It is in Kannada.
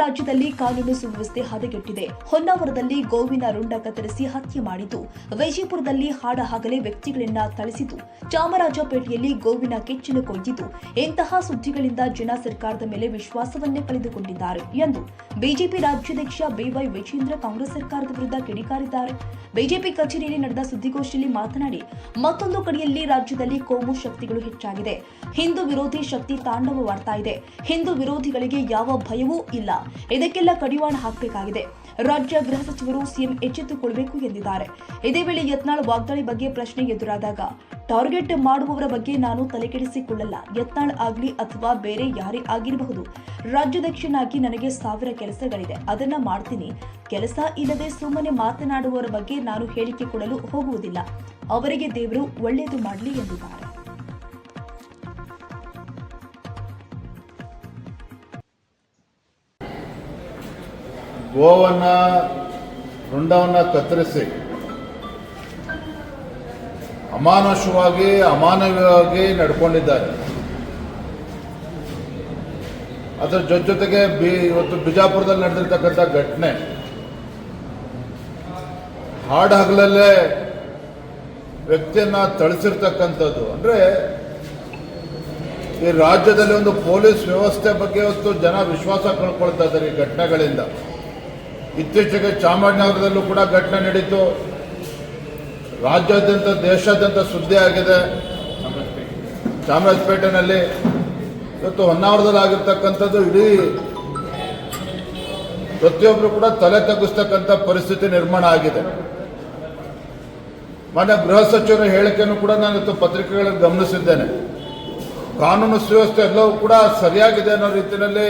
ರಾಜ್ಯದಲ್ಲಿ ಕಾನೂನು ಸುವ್ಯವಸ್ಥೆ ಹದಗೆಟ್ಟಿದೆ. ಹೊನ್ನಾವರದಲ್ಲಿ ಗೋವಿನ ರುಂಡ ಕತ್ತರಿಸಿ ಹತ್ಯೆ ಮಾಡಿದ್ದು, ವಿಜಯಪುರದಲ್ಲಿ ಹಾಡಹಗಲೇ ವ್ಯಕ್ತಿಗಳನ್ನ ಥಳಿಸಿದ್ದು, ಚಾಮರಾಜಪೇಟೆಯಲ್ಲಿ ಗೋವಿನ ಕೆಚ್ಚಲು ಕೊಯ್ದಿದ್ದು, ಇಂತಹ ಸುದ್ದಿಗಳಿಂದ ಜನ ಸರ್ಕಾರದ ಮೇಲೆ ವಿಶ್ವಾಸವನ್ನೇ ಕಳೆದುಕೊಂಡಿದ್ದಾರೆ ಎಂದು ಬಿಜೆಪಿ ರಾಜ್ಯಾಧ್ಯಕ್ಷ ಬಿವೈ ವಿಜೇಂದ್ರ ಕಾಂಗ್ರೆಸ್ ಸರ್ಕಾರದ ವಿರುದ್ಧ ಕಿಡಿಕಾರಿದ್ದಾರೆ. ಬಿಜೆಪಿ ಕಚೇರಿಯಲ್ಲಿ ನಡೆದ ಸುದ್ದಿಗೋಷ್ಠಿಯಲ್ಲಿ ಮಾತನಾಡಿ, ಮತ್ತೊಂದು ಕಡೆಯಲ್ಲಿ ರಾಜ್ಯದಲ್ಲಿ ಕೋಮು ಶಕ್ತಿಗಳು ಹೆಚ್ಚಾಗಿದೆ. ಹಿಂದೂ ವಿರೋಧಿ ಶಕ್ತಿ ತಾಂಡವವಾಡ್ತಾ ಇದೆ. ಹಿಂದೂ ವಿರೋಧಿಗಳಿಗೆ ಯಾವ ಭಯವೂ ಇಲ್ಲ. ಇದಕ್ಕೆಲ್ಲ ಕಡಿವಾಣ ಹಾಕಬೇಕಾಗಿದೆ. ರಾಜ್ಯ ಗೃಹ ಸಚಿವರು ಸಿಎಂ ಎಚ್ಚೆತ್ತುಕೊಳ್ಳಬೇಕು ಎಂದಿದ್ದಾರೆ. ಇದೇ ವೇಳೆ ಯತ್ನಾಳ್ ವಾಗ್ದಾಳಿ ಬಗ್ಗೆ ಪ್ರಶ್ನೆ ಎದುರಾದಾಗ, ಟಾರ್ಗೆಟ್ ಮಾಡುವವರ ಬಗ್ಗೆ ನಾನು ತಲೆಕೆಡಿಸಿಕೊಳ್ಳಲ್ಲ. ಯತ್ನಾಳ್ ಆಗಲಿ ಅಥವಾ ಬೇರೆ ಯಾರೇ ಆಗಿರಬಹುದು. ರಾಜ್ಯಾಧ್ಯಕ್ಷನಾಗಿ ನನಗೆ 1000 ಕೆಲಸಗಳಿದೆ, ಅದನ್ನ ಮಾಡ್ತೀನಿ. ಕೆಲಸ ಇಲ್ಲದೆ ಸುಮ್ಮನೆ ಮಾತನಾಡುವವರ ಬಗ್ಗೆ ನಾನು ಹೇಳಿಕೆ ಕೊಡಲು ಹೋಗುವುದಿಲ್ಲ. ಅವರಿಗೆ ದೇವರು ಒಳ್ಳೆಯದು ಮಾಡಲಿ ಎಂದಿದ್ದಾರೆ. ಗೋವನ್ನ ರುಂಡವನ್ನ ಕತ್ತರಿಸಿ ಅಮಾನವೀಯವಾಗಿ ನಡ್ಕೊಂಡಿದ್ದಾರೆ. ಅದರ ಜೊತೆಗೆ ಇವತ್ತು ಬಿಜಾಪುರದಲ್ಲಿ ನಡೆದಿರ್ತಕ್ಕಂಥ ಘಟನೆ, ಹಾಡಹಗಲಲ್ಲೇ ವ್ಯಕ್ತಿಯನ್ನ ಥಳಿಸಿರ್ತಕ್ಕಂಥದ್ದು, ಅಂದ್ರೆ ಈ ರಾಜ್ಯದಲ್ಲಿ ಒಂದು ಪೊಲೀಸ್ ವ್ಯವಸ್ಥೆ ಬಗ್ಗೆ ಇವತ್ತು ಜನ ವಿಶ್ವಾಸ ಕಳ್ಕೊಳ್ತಾ ಇದ್ದಾರೆ ಈ ಘಟನೆಗಳಿಂದ. ಇತ್ತೀಚೆಗೆ ಚಾಮರಾಜನಗರದಲ್ಲೂ ಕೂಡ ಘಟನೆ ನಡೀತು. ರಾಜ್ಯಾದ್ಯಂತ ದೇಶಾದ್ಯಂತ ಸುದ್ದಿ ಆಗಿದೆ. ಚಾಮರಾಜಪೇಟೆನಲ್ಲಿ ಇವತ್ತು ಹೊನ್ನಾವರದಲ್ಲಿ ಆಗಿರ್ತಕ್ಕಂಥದ್ದು ಇಡೀ ಪ್ರತಿಯೊಬ್ಬರು ಕೂಡ ತಲೆ ತಗ್ಗಿಸ್ತಕ್ಕಂಥ ಪರಿಸ್ಥಿತಿ ನಿರ್ಮಾಣ ಆಗಿದೆ. ಮಾನ್ಯ ಗೃಹ ಸಚಿವರ ಹೇಳಿಕೆಯನ್ನು ಕೂಡ ನಾನು ಇವತ್ತು ಪತ್ರಿಕೆಗಳಲ್ಲಿ ಗಮನಿಸಿದ್ದೇನೆ. ಕಾನೂನು ಸುವ್ಯವಸ್ಥೆ ಎಲ್ಲವೂ ಕೂಡ ಸರಿಯಾಗಿದೆ ಅನ್ನೋ ರೀತಿಯಲ್ಲಿ